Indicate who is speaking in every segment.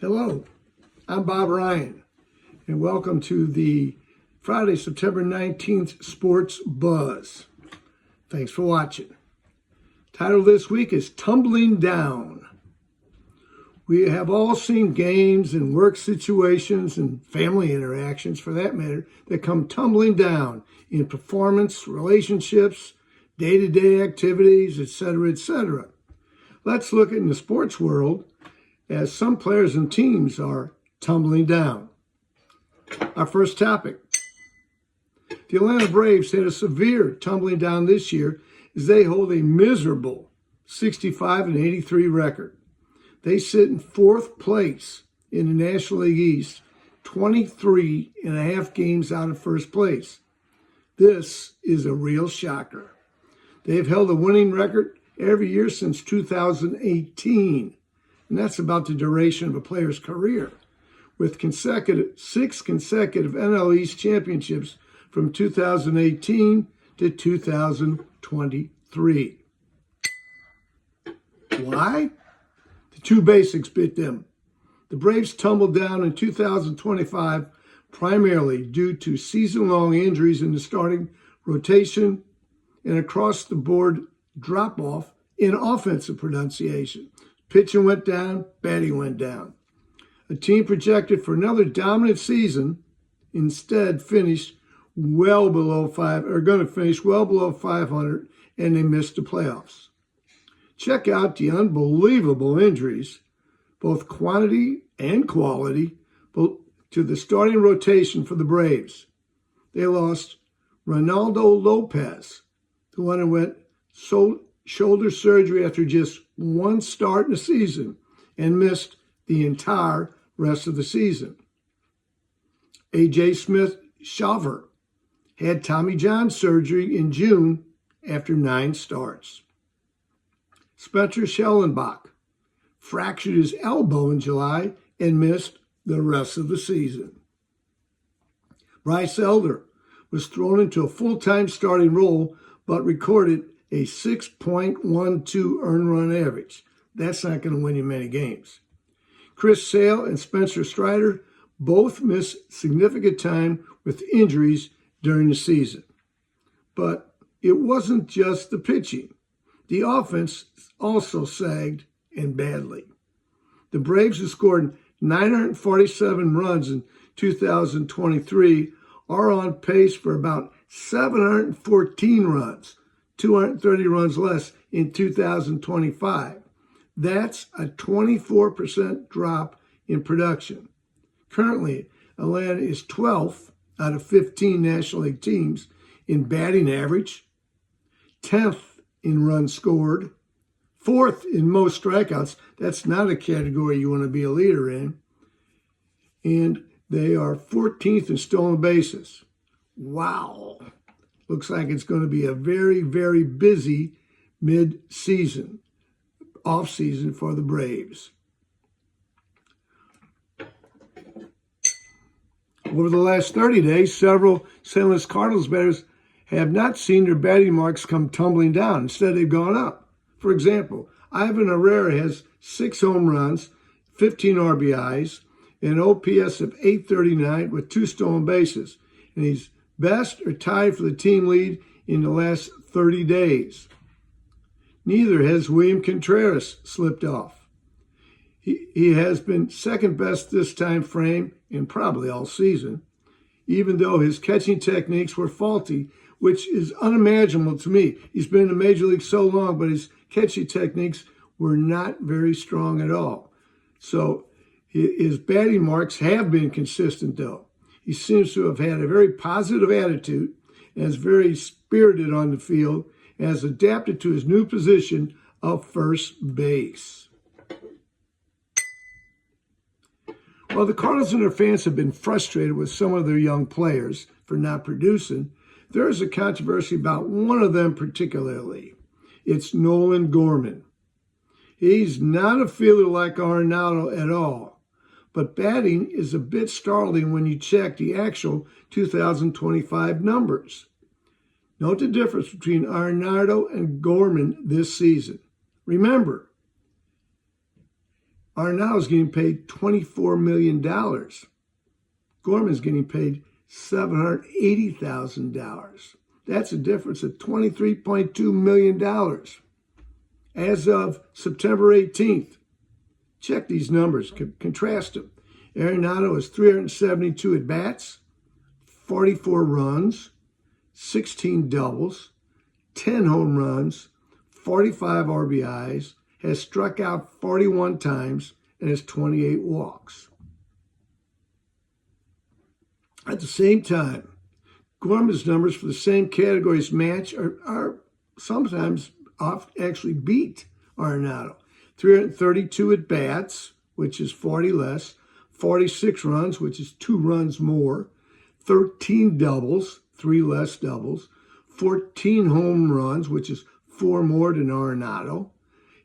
Speaker 1: Hello, I'm Bob Ryan, and welcome to the Friday, September 19th Sports Buzz. Thanks for watching. Title this week is Tumbling Down. We have all seen games and work situations and family interactions, for that matter, that come tumbling down in performance, relationships, day-to-day activities, etc., etc. Let's look in the sports world as some players and teams are tumbling down. Our first topic. The Atlanta Braves had a severe tumbling down this year as they hold a miserable 65-83 record. They sit in fourth place in the National League East, 23 and a half games out of first place. This is a real shocker. They've held a winning record every year since 2018, and that's about the duration of a player's career, with six consecutive NL East championships from 2018 to 2023. Why? The two basics bit them. The Braves tumbled down in 2025 primarily due to season-long injuries in the starting rotation and across-the-board drop-off in offensive pronunciation. Pitching went down, batting went down. A team projected for another dominant season instead finished going to finish well below 500, and they missed the playoffs. Check out the unbelievable injuries, both quantity and quality, to the starting rotation for the Braves. They lost Ronaldo Lopez, who underwent shoulder surgery after just one start in the season and missed the entire rest of the season. A.J. Smith-Shawver had Tommy John surgery in June after 9 starts. Spencer Schellenbach fractured his elbow in July and missed the rest of the season. Bryce Elder was thrown into a full-time starting role but recorded a 6.12 earned run average. That's not going to win you many games. Chris Sale and Spencer Strider both missed significant time with injuries during the season. But it wasn't just the pitching. The offense also sagged, and badly. The Braves, who scored 947 runs in 2023, are on pace for about 714 runs, 230 runs less in 2025. That's a 24% drop in production. Currently, Atlanta is 12th out of 15 National League teams in batting average, 10th in runs scored, 4th in most strikeouts. That's not a category you want to be a leader in. And they are 14th in stolen bases. Wow. Looks like it's going to be a very, very busy mid-season, off-season for the Braves. Over the last 30 days, several St. Louis Cardinals batters have not seen their batting marks come tumbling down. Instead, they've gone up. For example, Ivan Herrera has 6 home runs, 15 RBIs, and an OPS of 839 with 2 stolen bases. And he's best or tied for the team lead in the last 30 days. Neither has William Contreras slipped off. He has been second best this time frame and probably all season, even though his catching techniques were faulty, which is unimaginable to me. He's been in the major league so long, but his catching techniques were not very strong at all. So his batting marks have been consistent, though. He seems to have had a very positive attitude and is very spirited on the field and has adapted to his new position of first base. While the Cardinals and their fans have been frustrated with some of their young players for not producing, there is a controversy about one of them particularly. It's Nolan Gorman. He's not a fielder like Arenado at all, but batting is a bit startling when you check the actual 2025 numbers. Note the difference between Arenado and Gorman this season. Remember, Arenado's getting paid $24 million. Gorman's getting paid $780,000. That's a difference of $23.2 million. As of September 18th, check these numbers, contrast them. Arenado has 372 at-bats, 44 runs, 16 doubles, 10 home runs, 45 RBIs, has struck out 41 times, and has 28 walks. At the same time, Gorman's numbers for the same categories match are sometimes actually beat Arenado. 332 at-bats, which is 40 less, 46 runs, which is 2 runs more, 13 doubles, 3 less doubles, 14 home runs, which is 4 more than Arenado.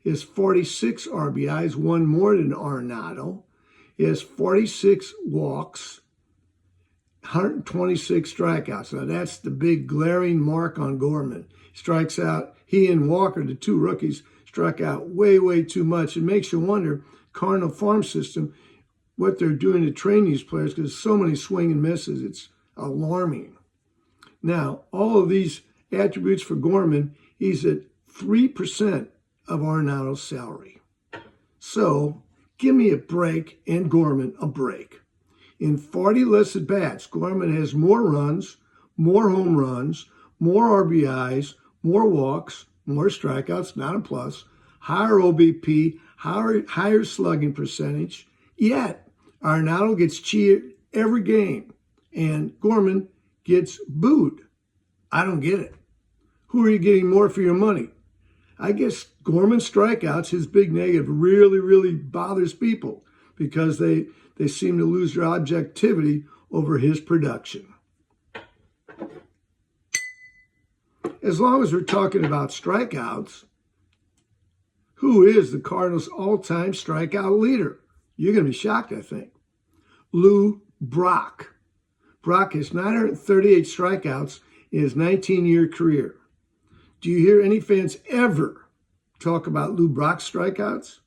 Speaker 1: He has 46 RBIs, 1 more than Arenado. He has 46 walks, 126 strikeouts. Now that's the big glaring mark on Gorman. Strikes out, he and Walker, the 2 rookies, struck out way, way too much. It makes you wonder, Cardinal farm system, what they're doing to train these players, because so many swing and misses. It's alarming. Now, all of these attributes for Gorman, he's at 3% of Arenado's salary. So give me a break and Gorman a break. In 40 less at-bats, Gorman has more runs, more home runs, more RBIs, more walks, more strikeouts, not a plus, higher OBP, higher slugging percentage. Yet, Arenado gets cheered every game, and Gorman gets booed. I don't get it. Who are you getting more for your money? I guess Gorman's strikeouts, his big negative, really, really bothers people because they seem to lose their objectivity over his production. As long as we're talking about strikeouts, who is the Cardinals' all-time strikeout leader? You're going to be shocked, I think. Lou Brock. Brock has 938 strikeouts in his 19-year career. Do you hear any fans ever talk about Lou Brock's strikeouts?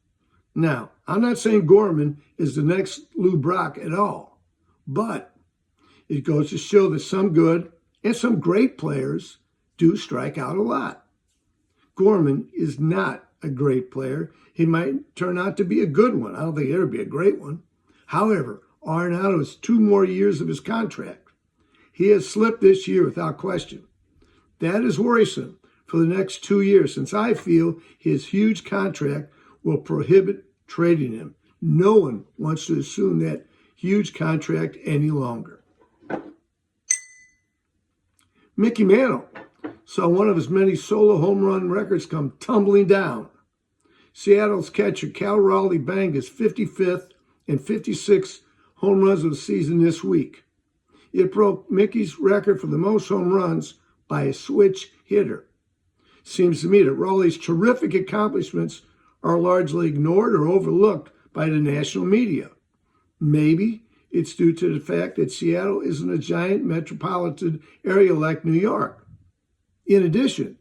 Speaker 1: Now, I'm not saying Gorman is the next Lou Brock at all, but it goes to show that some good and some great players do strike out a lot. Gorman is not a great player. He might turn out to be a good one. I don't think he'll ever be a great one. However, Arenado has 2 more years of his contract. He has slipped this year without question. That is worrisome for the next 2 years, since I feel his huge contract will prohibit trading him. No one wants to assume that huge contract any longer. Mickey Mantle saw one of his many solo home run records come tumbling down. Seattle's catcher Cal Raleigh banged his 55th and 56th home runs of the season this week. It broke Mickey's record for the most home runs by a switch hitter. Seems to me that Raleigh's terrific accomplishments are largely ignored or overlooked by the national media. Maybe it's due to the fact that Seattle isn't a giant metropolitan area like New York. In addition,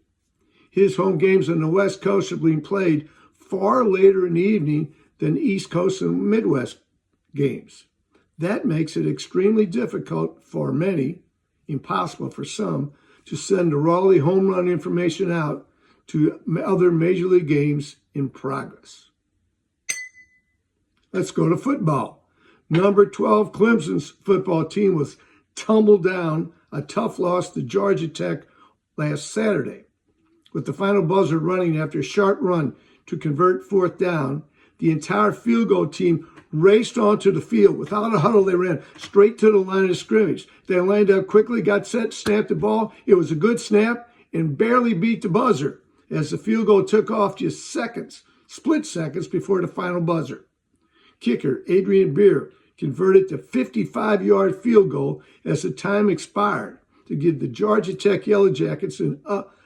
Speaker 1: his home games on the West Coast are being played far later in the evening than East Coast and Midwest games. That makes it extremely difficult for many, impossible for some, to send the Raleigh home run information out to other Major League games in progress. Let's go to football. Number 12 Clemson's football team was tumbled down, a tough loss to Georgia Tech last Saturday. With the final buzzer running after a sharp run to convert 4th down, the entire field goal team raced onto the field. Without a huddle, they ran straight to the line of scrimmage. They lined up quickly, got set, snapped the ball. It was a good snap and barely beat the buzzer as the field goal took off just seconds, split seconds before the final buzzer. Kicker Adrian Beer converted the 55-yard field goal as the time expired to give the Georgia Tech Yellow Jackets an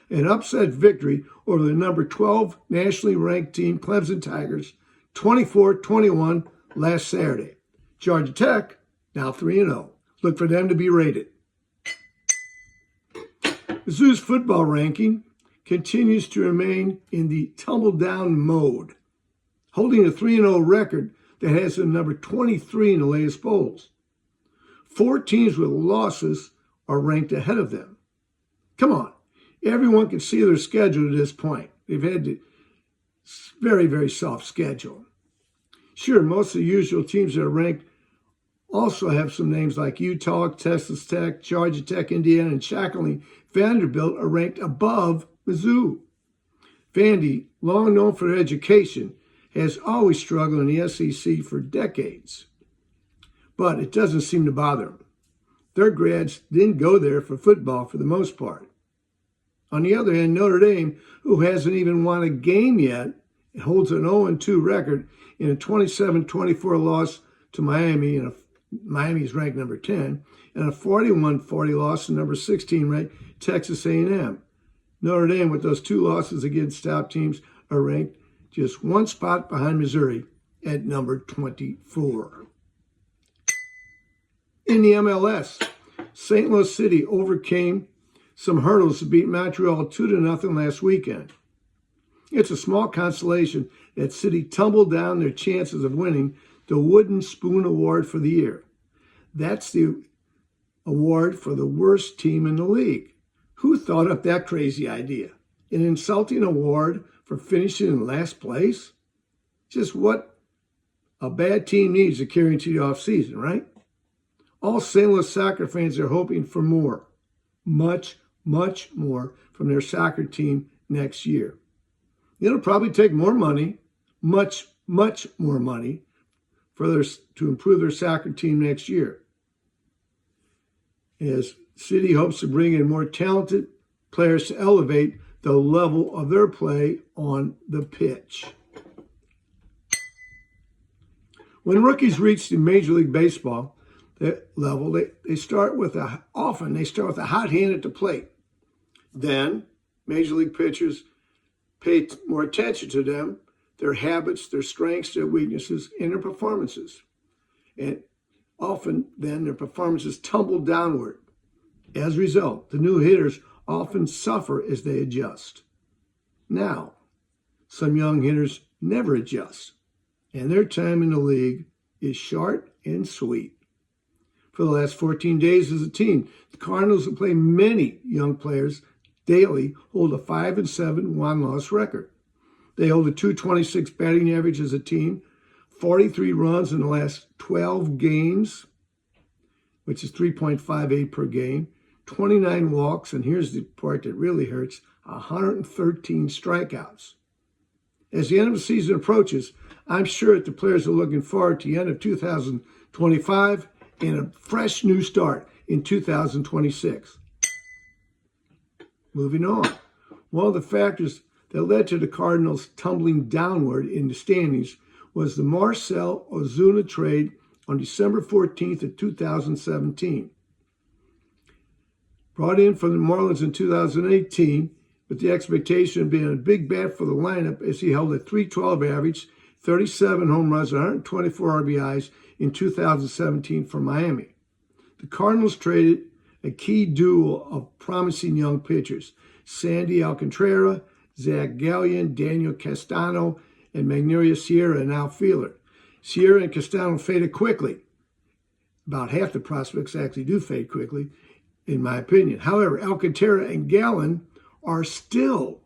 Speaker 1: upset victory over the number 12 nationally ranked team, Clemson Tigers, 24-21 last Saturday. Georgia Tech, now 3-0. Look for them to be rated. Mizzou's football ranking continues to remain in the tumble-down mode. Holding a 3-0 record, that has them number 23 in the latest polls. 4 teams with losses are ranked ahead of them. Come on. Everyone can see their schedule at this point. They've had a very, very soft schedule. Sure, most of the usual teams that are ranked also have some names like Utah, Texas Tech, Georgia Tech, Indiana, and shockingly, Vanderbilt are ranked above Mizzou. Vandy, long known for their education, has always struggled in the SEC for decades. But it doesn't seem to bother them. Their grads didn't go there for football for the most part. On the other hand, Notre Dame, who hasn't even won a game yet, holds an 0-2 record in a 27-24 loss to Miami, and Miami's ranked number 10, and a 41-40 loss to number 16 ranked Texas A&M. Notre Dame, with those 2 losses against top teams, are ranked just 1 spot behind Missouri at number 24. In the MLS, St. Louis City overcame some hurdles to beat Montreal 2-0 last weekend. It's a small consolation that City tumbled down their chances of winning the Wooden Spoon Award for the year. That's the award for the worst team in the league. Who thought up that crazy idea? An insulting award for finishing in last place? Just what a bad team needs to carry into the offseason, right? All St. Louis soccer fans are hoping for more, much, much more from their soccer team next year. It'll probably take more money, much, much more money, to improve their soccer team next year, as City hopes to bring in more talented players to elevate the level of their play on the pitch. When rookies reach the Major League Baseball level, they start with a hot hand at the plate. Then Major League pitchers pay more attention to them, their habits, their strengths, their weaknesses, and their performances. And often then their performances tumble downward. As a result, the new hitters often suffer as they adjust. Now, some young hitters never adjust, and their time in the league is short and sweet. For the last 14 days as a team, the Cardinals, who play many young players daily, hold a 5-7 1-loss record. They hold a .226 batting average as a team, 43 runs in the last 12 games, which is 3.58 per game, 29 walks, and here's the part that really hurts, 113 strikeouts. As the end of the season approaches, I'm sure that the players are looking forward to the end of 2025 and a fresh new start in 2026. Moving on. One of the factors that led to the Cardinals tumbling downward in the standings was the Marcell Ozuna trade on December 14th of 2017. Brought in from the Marlins in 2018 with the expectation of being a big bat for the lineup, as he held a .312 average, 37 home runs, 124 RBIs in 2017 for Miami. The Cardinals traded a key duo of promising young pitchers, Sandy Alcantara, Zach Gallen, Daniel Castano, and Magnolia Sierra, an outfielder. Sierra and Castano faded quickly. About half the prospects actually do fade quickly, in my opinion. However, Alcantara and Gallen are still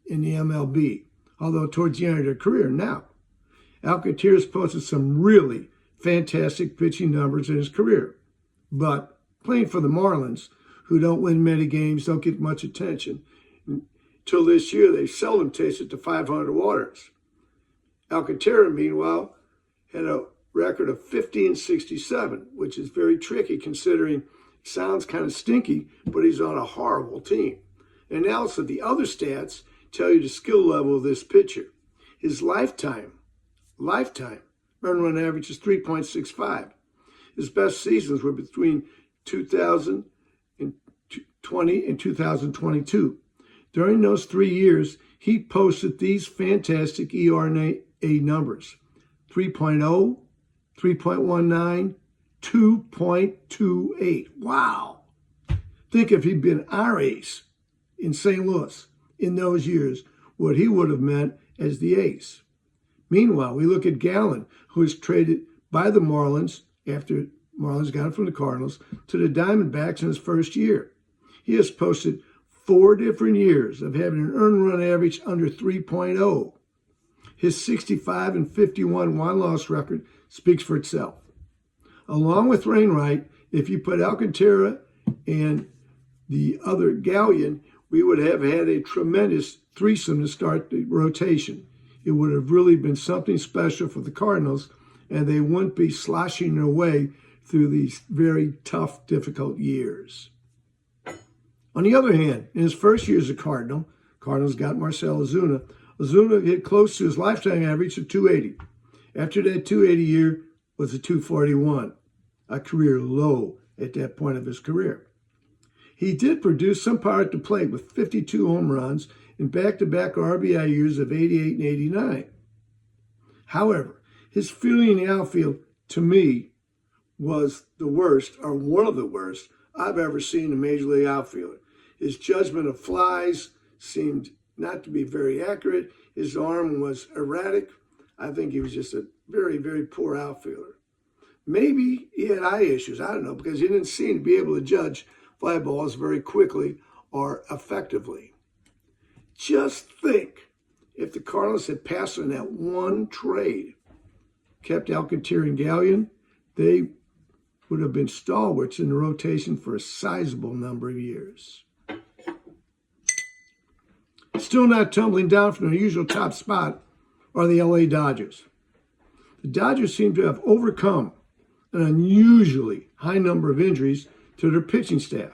Speaker 1: in the MLB, although towards the end of their career now. Alcantara's posted some really fantastic pitching numbers in his career, but playing for the Marlins, who don't win many games, don't get much attention. Until this year, they've seldom tasted the 500 waters. Alcantara, meanwhile, had a record of 50-67, which is very tricky considering it sounds kind of stinky, but he's on a horrible team. And also, the other stats tell you the skill level of this pitcher. His lifetime earned run average is 3.65. His best seasons were between 2020 and 2022. During those 3 years, he posted these fantastic ERA numbers: 3.0, 3.19, 2.28. Wow. Think if he'd been our ace in St. Louis in those years, what he would have meant as the ace. Meanwhile, we look at Gallen, who was traded by the Marlins after Marlins got him from the Cardinals to the Diamondbacks in his first year. He has posted 4 different years of having an earned run average under 3.0. His 65-51 win-loss record speaks for itself. Along with Wainwright, if you put Alcantara and the other Gallen, we would have had a tremendous threesome to start the rotation. It would have really been something special for the Cardinals, and they wouldn't be sloshing their way through these very tough, difficult years. On the other hand, in his first year as a Cardinals got Marcell Ozuna. Ozuna hit close to his lifetime average of 280. After that 280 year was a 241, a career low at that point of his career. He did produce some power at the plate with 52 home runs in back-to-back RBI years of 88 and 89. However, his fielding in the outfield, to me, was the worst, or one of the worst, I've ever seen a Major League outfielder. His judgment of flies seemed not to be very accurate. His arm was erratic. I think he was just a very, very poor outfielder. Maybe he had eye issues. I don't know, because he didn't seem to be able to judge fly balls very quickly or effectively. Just think if the Cardinals had passed on that one trade, kept Alcantara and Gallen, they would have been stalwarts in the rotation for a sizable number of years. Still not tumbling down from their usual top spot are the LA Dodgers. The Dodgers seem to have overcome an unusually high number of injuries to their pitching staff.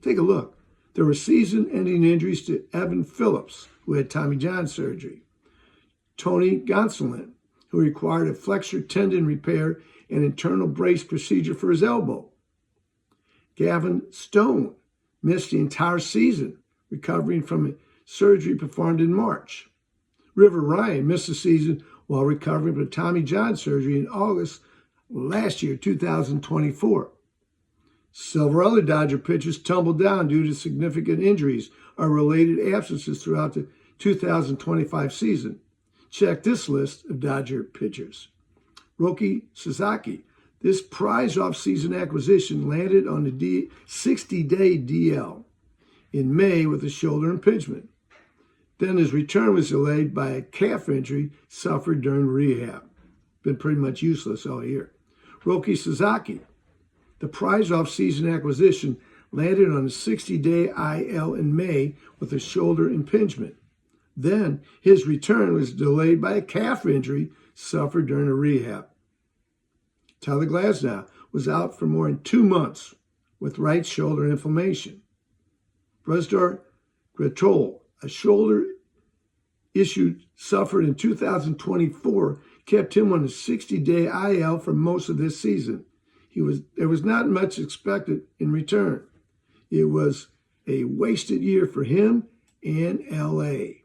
Speaker 1: Take a look. There were season-ending injuries to Evan Phillips, who had Tommy John surgery, Tony Gonsolin, who required a flexor tendon repair and internal brace procedure for his elbow. Gavin Stone missed the entire season, recovering from a surgery performed in March. River Ryan missed the season while recovering from Tommy John surgery in August last year, 2024. Several other Dodger pitchers tumbled down due to significant injuries or related absences throughout the 2025 season. Check this list of Dodger pitchers. Roki Sasaki. This prize off-season acquisition landed on the 60-day DL in May with a shoulder impingement. Then his return was delayed by a calf injury suffered during rehab. Been pretty much useless all year. Roki Sasaki. The prize off-season acquisition landed on a 60-day IL in May with a shoulder impingement. Then his return was delayed by a calf injury suffered during a rehab. Tyler Glasnow was out for more than 2 months with right shoulder inflammation. Brusdar Graterol, a shoulder issue suffered in 2024, kept him on a 60-day IL for most of this season. There was not much expected in return. It was a wasted year for him and LA.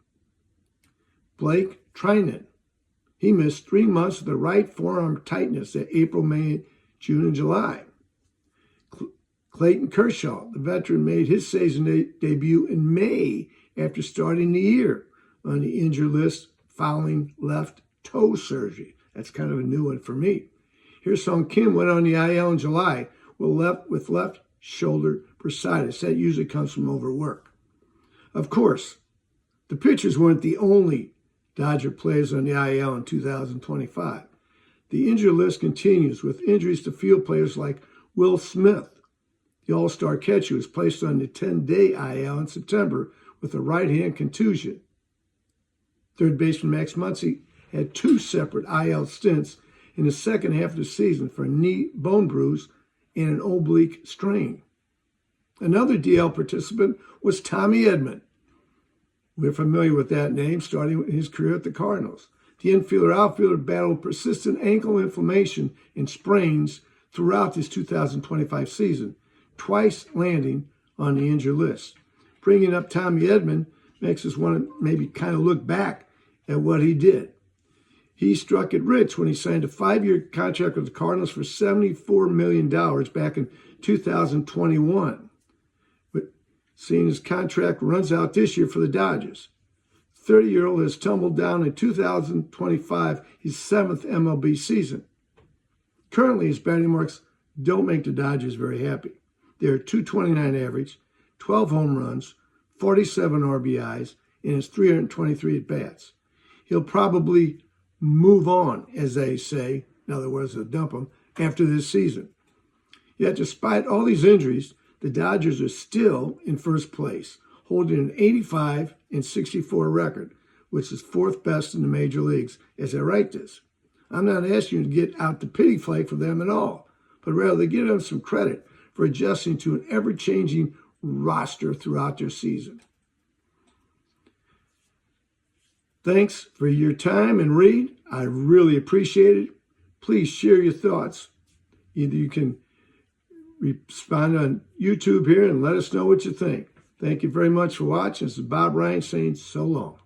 Speaker 1: Blake Trinan. He missed 3 months with a right forearm tightness at April, May, June, and July. Clayton Kershaw, the veteran, made his season debut in May after starting the year on the injured list following left toe surgery. That's kind of a new one for me. Hyun-Sung Kim went on the IL in July with left shoulder bursitis. That usually comes from overwork. Of course, the pitchers weren't the only Dodger players on the IL in 2025. The injury list continues with injuries to field players like Will Smith. The all-star catcher was placed on the 10-day IL in September with a right-hand contusion. Third baseman Max Muncy had 2 separate IL stints in the second half of the season for a knee bone bruise and an oblique strain. Another DL participant was Tommy Edman. We're familiar with that name, starting his career at the Cardinals. The infielder-outfielder battled persistent ankle inflammation and sprains throughout this 2025 season, twice landing on the injured list. Bringing up Tommy Edman makes us want to maybe kind of look back at what he did. He struck it rich when he signed a 5-year contract with the Cardinals for $74 million back in 2021. But seeing his contract runs out this year for the Dodgers. 30-year-old has tumbled down in 2025, his 7th MLB season. Currently, his batting marks don't make the Dodgers very happy. They're .229 average, 12 home runs, 47 RBIs, and his 323 at-bats. He'll probably move on, as they say, in other words, they'll dump him, after this season. Yet, despite all these injuries, the Dodgers are still in first place, holding an 85-64 record, which is 4th best in the major leagues as I write this. I'm not asking you to get out the pity flag for them at all, but rather to give them some credit for adjusting to an ever-changing roster throughout their season. Thanks for your time and read. I really appreciate it. Please share your thoughts. Either you can respond on YouTube here and let us know what you think. Thank you very much for watching. This is Bob Ryan saying so long.